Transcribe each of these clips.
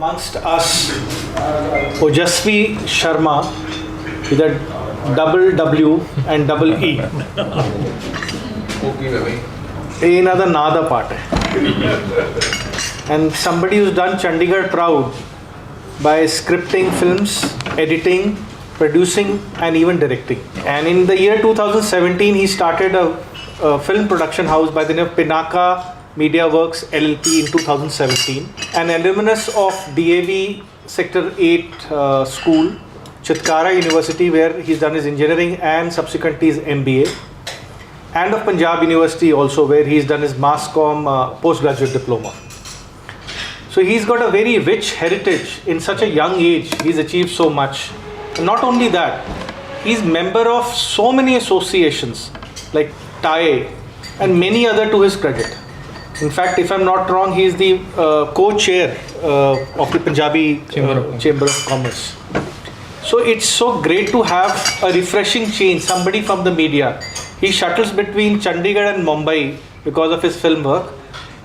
amongst us Ojasvi Sharma with a double W and double E. ये another Nada part है. And somebody who's done Chandigarh proud by scripting films, editing, producing and even directing. And in the year 2017 he started a film production house by the name of Pinaka Media Works LLP in 2017. An alumnus of DAV Sector 8 school, Chitkara University, where he's done his engineering and subsequently his MBA. And of Punjab University also, where he's done his Mass Comm postgraduate diploma. So he's got a very rich heritage. In such a young age, he's achieved so much. And not only that, he's member of so many associations like TAE and many other to his credit. In fact, if I'm not wrong, he is the co-chair of the Punjabi Chamber of Commerce. So it's so great to have a refreshing change, somebody from the media. He shuttles between Chandigarh and Mumbai because of his film work.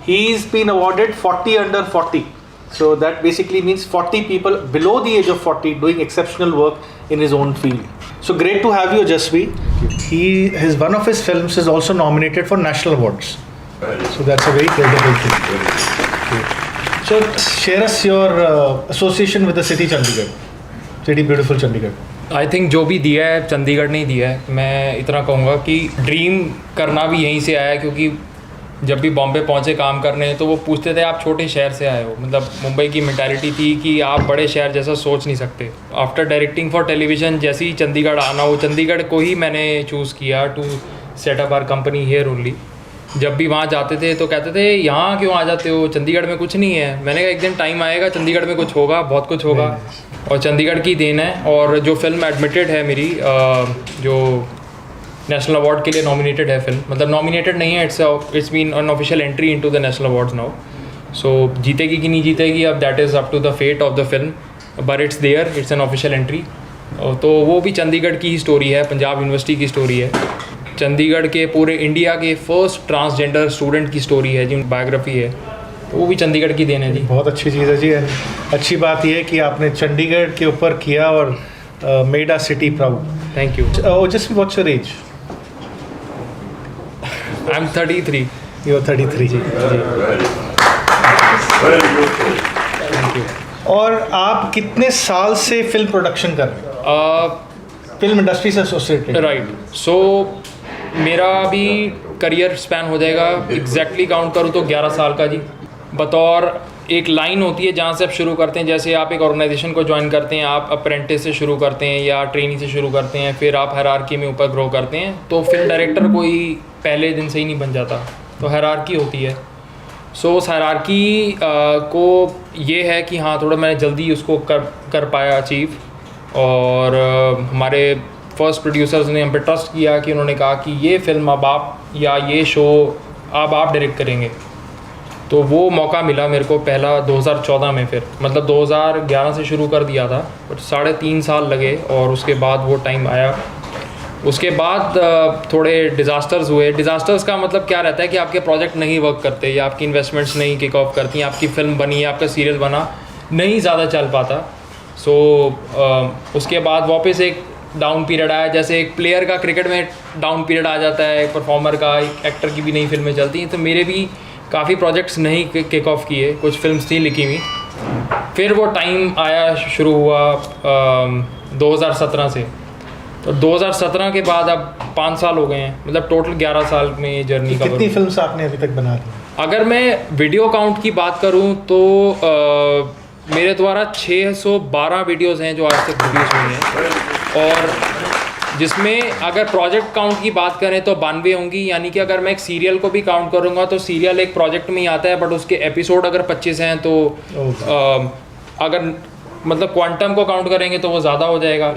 He's been awarded 40 under 40. So that basically means 40 people below the age of 40 doing exceptional work in his own field. So great to have you, Jasvi. One of his films is also nominated for national awards. So that's a very credible thing. So share us your association with the city Chandigarh. City beautiful Chandigarh. I think जो भी दिया है चंडीगढ़ ने ही दिया है. मैं इतना कहूँगा कि ड्रीम करना भी यहीं से आया, क्योंकि जब भी बॉम्बे पहुँचे काम करने तो वो पूछते थे आप छोटे शहर से आए हो. मतलब मुंबई की मेंटालिटी थी कि आप बड़े शहर जैसा सोच नहीं सकते. आफ्टर डायरेक्टिंग फॉर टेलीविज़न जैसे ही चंडीगढ़ आना हो, चंडीगढ़ को ही मैंने चूज़ किया to set up our company here only. जब भी वहाँ जाते थे तो कहते थे यहाँ क्यों आ जाते हो, चंडीगढ़ में कुछ नहीं है. मैंने कहा एक दिन टाइम आएगा, चंडीगढ़ में कुछ होगा, बहुत कुछ होगा. और चंडीगढ़ की देन है. और जो फिल्म एडमिटेड है मेरी, जो नेशनल अवार्ड के लिए नॉमिनेटेड है फिल्म, मतलब नॉमिनेटेड नहीं है, it's been an official entry into the national awards now. So जीतेगी कि नहीं जीतेगी अब that is up to the fate of the film, but it's there, it's an official entry. तो वो भी चंडीगढ़ की ही स्टोरी है, पंजाब यूनिवर्सिटी की स्टोरी है. चंडीगढ़ के पूरे इंडिया के फर्स्ट ट्रांसजेंडर स्टूडेंट की स्टोरी है, जिन बायोग्राफी है, तो वो भी चंडीगढ़ की देन है जी. बहुत अच्छी चीज़ है जी. अच्छी बात यह है कि आपने चंडीगढ़ के ऊपर किया और made a city proud. Thank you. Just what's your age? I am 33. You are 33. जी. Thank you. और आप कितने साल से फिल्म प्रोडक्शन कर रहे हो? फिल्म इंडस्ट्री से एसोसिएटेड. राइट. सो मेरा अभी करियर स्पैन हो जाएगा, एग्जैक्टली काउंट करूँ तो 11 साल का जी. बतौर एक लाइन होती है जहाँ से आप शुरू करते हैं. जैसे आप एक ऑर्गेनाइजेशन को ज्वाइन करते हैं, आप अप्रेंटिस से शुरू करते हैं या ट्रेनी से शुरू करते हैं, फिर आप हायरार्की में ऊपर ग्रो करते हैं. तो फिल्म डायरेक्टर कोई पहले दिन से ही नहीं बन जाता, तो हायरार्की होती है. सो उस हायरार्की को ये है कि हाँ थोड़ा मैंने जल्दी उसको कर पाया अचीव. और हमारे फर्स्ट प्रोड्यूसर्स ने हम पे ट्रस्ट किया कि उन्होंने कहा कि ये फिल्म अब आप या ये शो अब आप डायरेक्ट करेंगे. तो वो मौका मिला मेरे को पहला 2014 में. फिर मतलब 2011 से शुरू कर दिया था, बट 3.5 साल लगे और उसके बाद वो टाइम आया. उसके बाद थोड़े डिज़ास्टर्स हुए. डिज़ास्टर्स का मतलब क्या रहता है कि आपके प्रोजेक्ट नहीं वर्क करते, या आपकी इन्वेस्टमेंट्स नहीं किक ऑफ करती, आपकी फ़िल्म बनी, आपका सीरियल बना, नहीं ज़्यादा चल पाता. सो उसके बाद वापस एक डाउन पीरियड आया. जैसे एक प्लेयर का क्रिकेट में डाउन पीरियड आ जाता है, एक परफॉर्मर का, एक एक्टर की भी नई फिल्में चलती हैं. तो मेरे भी काफ़ी प्रोजेक्ट्स नहीं किक ऑफ किए, कुछ फिल्म्स थी लिखी हुई. फिर वो टाइम आया, शुरू हुआ 2017 से. तो 2017 के बाद अब 5 साल हो गए हैं, मतलब टोटल 11 साल में ये जर्नी का. कितनी फिल्म्स आपने अभी तक बना दी? अगर मैं वीडियो काउंट की बात करूं तो मेरे द्वारा 612 वीडियोज़ हैं जो आज तक प्रोड्यूस हुई हैं. और जिसमें अगर प्रोजेक्ट काउंट की बात करें तो 92 होंगी. यानी कि अगर मैं एक सीरियल को भी काउंट करूँगा तो सीरियल एक प्रोजेक्ट में ही आता है, बट उसके एपिसोड अगर 25 हैं तो अगर मतलब क्वांटम को काउंट करेंगे तो वो ज़्यादा हो जाएगा.